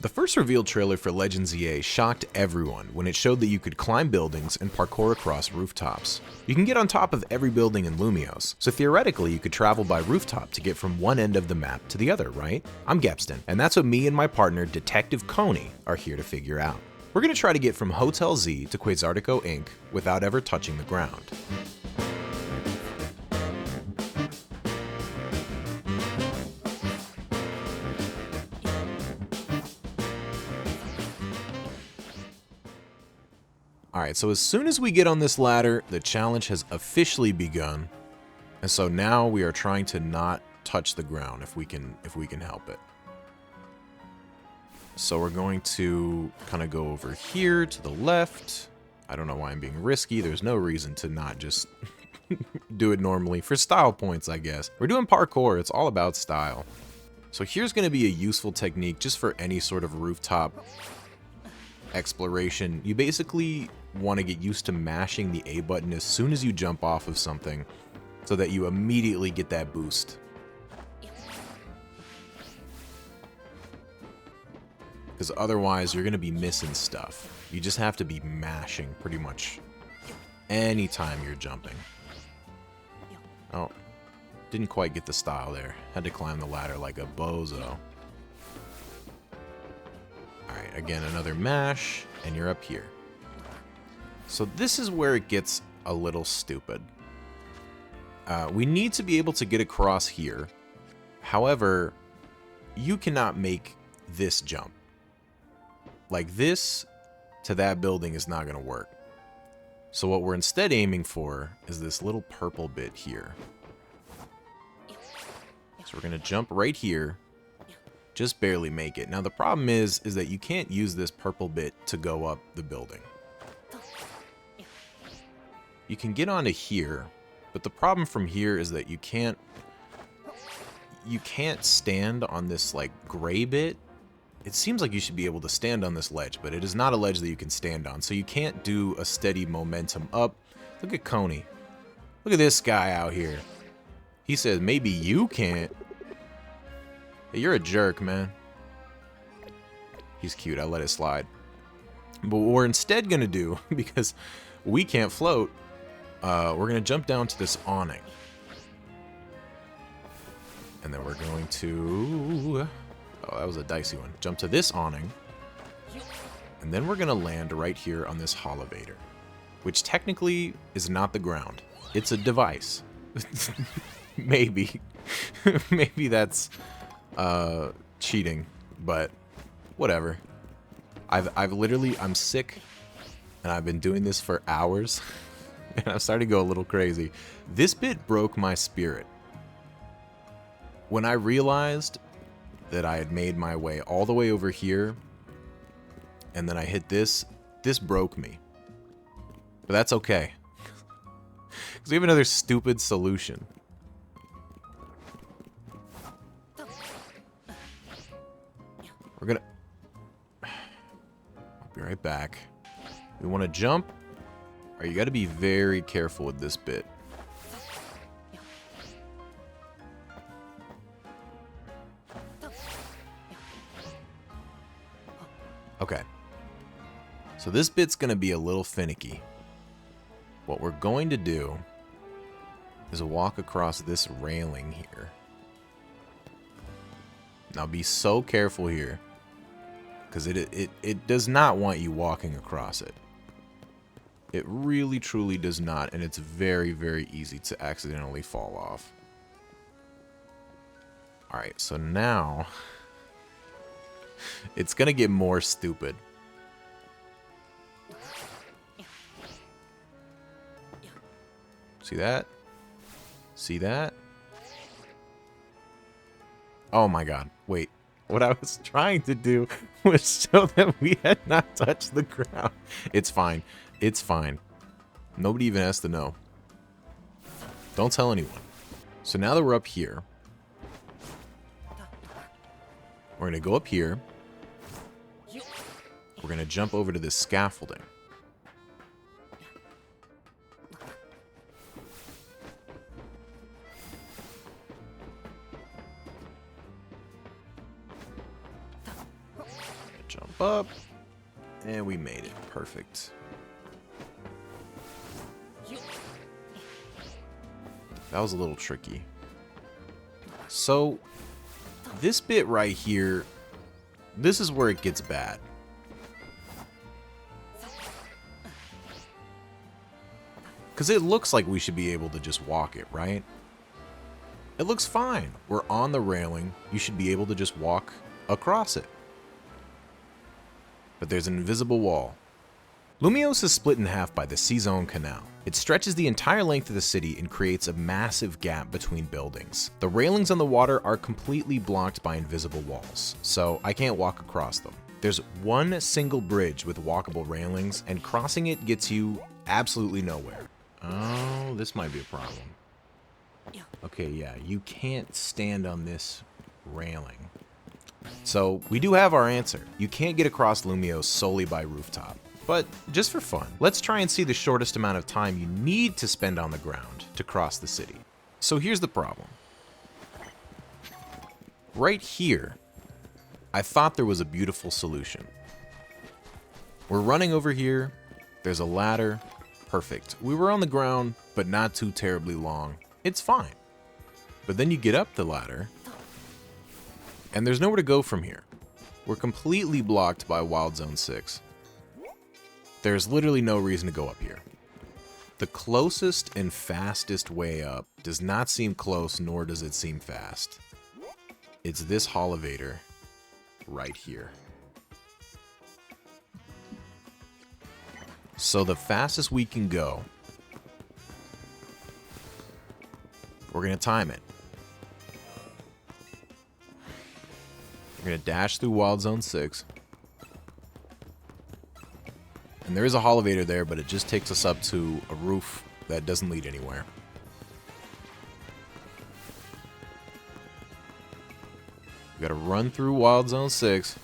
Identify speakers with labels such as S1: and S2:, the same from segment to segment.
S1: The first revealed trailer for Legends Z-A shocked everyone when it showed that you could climb buildings and parkour across rooftops. You can get on top of every building in Lumiose, so theoretically you could travel by rooftop to get from one end of the map to the other, right? I'm Gepston, and that's what me and my partner Detective Coney are here to figure out. We're going to try to get from Hotel Z to Quasartico Inc. without ever touching the ground. Alright, so as soon as we get on this ladder, the challenge has officially begun. And so now we are trying to not touch the ground if we can help it. So we're going to kind of go over here to the left. I don't know why I'm being risky. There's no reason to not just do it normally. For style points, I guess. We're doing parkour. It's all about style. So here's going to be a useful technique just for any sort of rooftop exploration. You basically want to get used to mashing the A button as soon as you jump off of something so that you immediately get that boost. Because otherwise you're going to be missing stuff. You just have to be mashing pretty much anytime you're jumping. Oh, didn't quite get the style there. Had to climb the ladder like a bozo. Alright, again, another mash, and you're up here. So this is where it gets a little stupid. We need to be able to get across here. However, you cannot make this jump. Like this to that building is not going to work. So what we're instead aiming for is this little purple bit here. So we're going to jump right here. Just barely make it. Now the problem is that you can't use this purple bit to go up the building. You can get onto here, but the problem from here is that you can't stand on this like gray bit. It seems like you should be able to stand on this ledge, but it is not a ledge that you can stand on. So you can't do a steady momentum up. Look at Coney. Look at this guy out here. He says maybe you can't. Hey, you're a jerk, man. He's cute. I let it slide. But what we're instead going to do, because we can't float, we're going to jump down to this awning. And then we're going to... Oh, that was a dicey one. Jump to this awning. And then we're going to land right here on this holovator, which technically is not the ground. It's a device. Maybe. Maybe that's... cheating, but whatever. I'm sick and I've been doing this for hours and I'm starting to go a little crazy. This bit broke my spirit. When I realized that I had made my way all the way over here and then I hit this broke me. But that's okay. Because we have another stupid solution. We're gonna... I'll be right back. We want to jump. Or you got to be very careful with this bit. Okay. So this bit's going to be a little finicky. What we're going to do is walk across this railing here. Now be so careful here, because it does not want you walking across it. It really truly does not, and it's very, very easy to accidentally fall off. Alright, so now it's gonna get more stupid. See that? See that? Oh my god, wait. What I was trying to do was show that we had not touched the ground. It's fine. It's fine. Nobody even has to know. Don't tell anyone. So now that we're up here, we're going to go up here. We're going to jump over to this scaffolding. up. And we made it. Perfect. That was a little tricky. So, this bit right here, this is where it gets bad. Because it looks like we should be able to just walk it, right? It looks fine. We're on the railing. You should be able to just walk across it. But there's an invisible wall. Lumiose is split in half by the C-Zone Canal. It stretches the entire length of the city and creates a massive gap between buildings. The railings on the water are completely blocked by invisible walls, so I can't walk across them. There's one single bridge with walkable railings, and crossing it gets you absolutely nowhere. Oh, this might be a problem. Okay, yeah, you can't stand on this railing. So, we do have our answer. You can't get across Lumiose solely by rooftop. But, just for fun, let's try and see the shortest amount of time you need to spend on the ground to cross the city. So here's the problem. Right here, I thought there was a beautiful solution. We're running over here, there's a ladder, perfect. We were on the ground, but not too terribly long. It's fine. But then you get up the ladder, and there's nowhere to go from here. We're completely blocked by Wild Zone 6. There's literally no reason to go up here. The closest and fastest way up does not seem close, nor does it seem fast. It's this elevator right here. So the fastest we can go, we're going to time it. We're going to dash through Wild Zone 6. And there is a elevator there, but it just takes us up to a roof that doesn't lead anywhere. We gotta run through Wild Zone 6.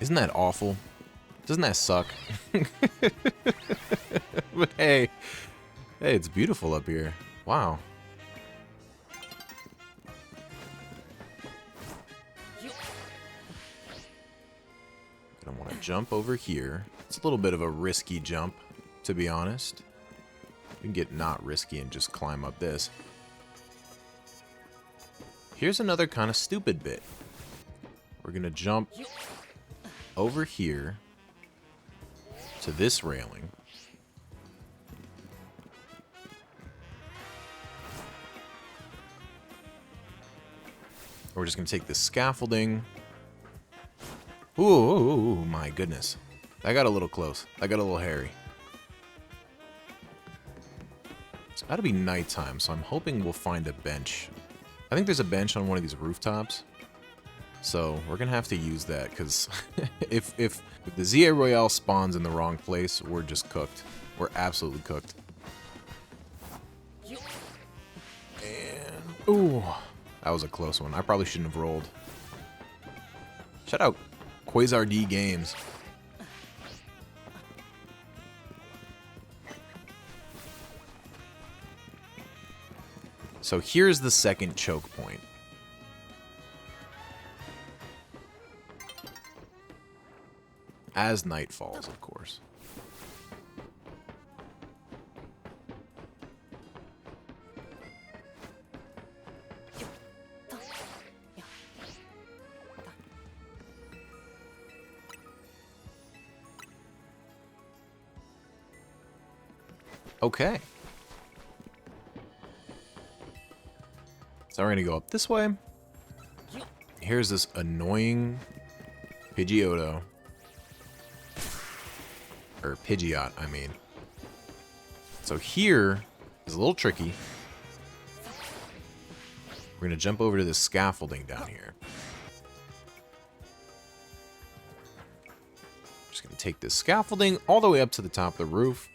S1: Isn't that awful? Doesn't that suck? But hey, it's beautiful up here. Wow. I want to jump over here. It's a little bit of a risky jump, to be honest. We can get not risky and just climb up this. Here's another kind of stupid bit. We're gonna jump over here to this railing. We're just gonna take this scaffolding. Ooh, my goodness. That got a little close. That got a little hairy. It's about to be nighttime, so I'm hoping we'll find a bench. I think there's a bench on one of these rooftops. So we're gonna have to use that, because if the Z-A Royale spawns in the wrong place, we're just cooked. We're absolutely cooked. And ooh, that was a close one. I probably shouldn't have rolled. Shout out Quasar D Games. So here's the second choke point. As night falls, of course. Okay. So we're gonna go up this way. Here's this annoying Pidgeotto. Or Pidgeot, I mean. So here is a little tricky. We're gonna jump over to this scaffolding down here. Just gonna take this scaffolding all the way up to the top of the roof.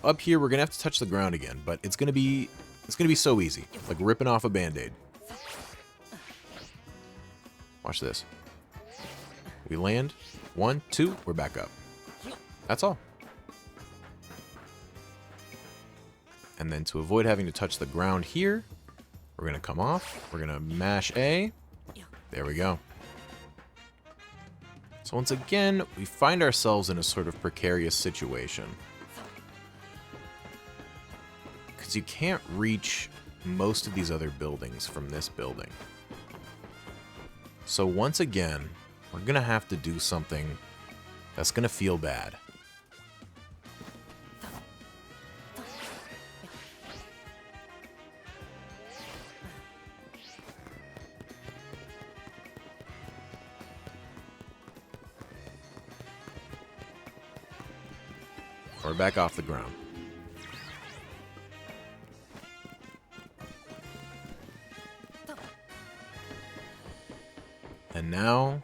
S1: Up here, we're gonna have to touch the ground again, but it's gonna be It's gonna be so easy. Like ripping off a band-aid. Watch this. We land. 1, 2, we're back up. That's all. And then to avoid having to touch the ground here, we're gonna come off. We're gonna mash A. There we go. So once again, we find ourselves in a sort of precarious situation. Because you can't reach most of these other buildings from this building. So once again, we're going to have to do something that's going to feel bad. We're back off the ground. And now,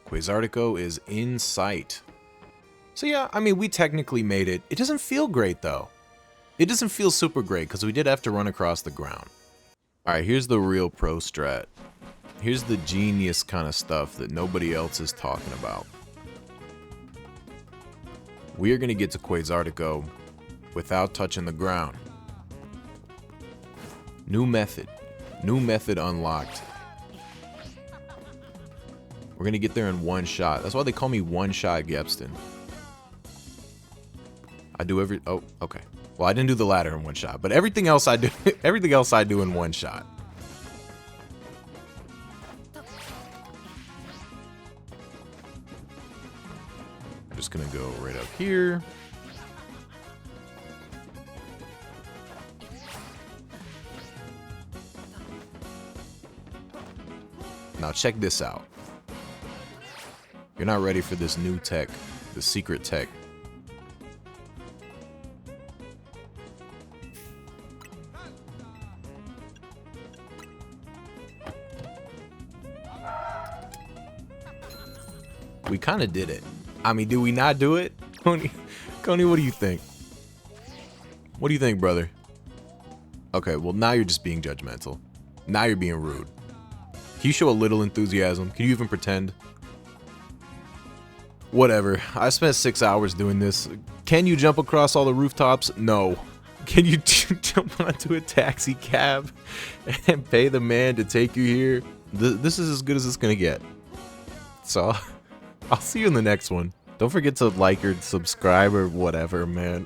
S1: Quasartico is in sight. So yeah, I mean, we technically made it. It doesn't feel great, though. It doesn't feel super great, because we did have to run across the ground. Alright, here's the real pro strat. Here's the genius kind of stuff that nobody else is talking about. We are going to get to Quasartico without touching the ground. New method. New method unlocked. We're going to get there in one shot. That's why they call me one-shot Gepston. I do every... Oh, okay. Well, I didn't do the ladder in one shot, but everything else I do, everything else I do in one shot. I'm just going to go right up here. Now check this out. You're not ready for this new tech, the secret tech. We kind of did it. I mean, did we not do it? Coney, what do you think? What do you think, brother? Okay, well, now you're just being judgmental. Now you're being rude. Can you show a little enthusiasm? Can you even pretend? Whatever. I spent 6 hours doing this. Can you jump across all the rooftops? No. Can you jump onto a taxi cab and pay the man to take you here? This is as good as it's gonna get. So, I'll see you in the next one. Don't forget to like or subscribe or whatever, man.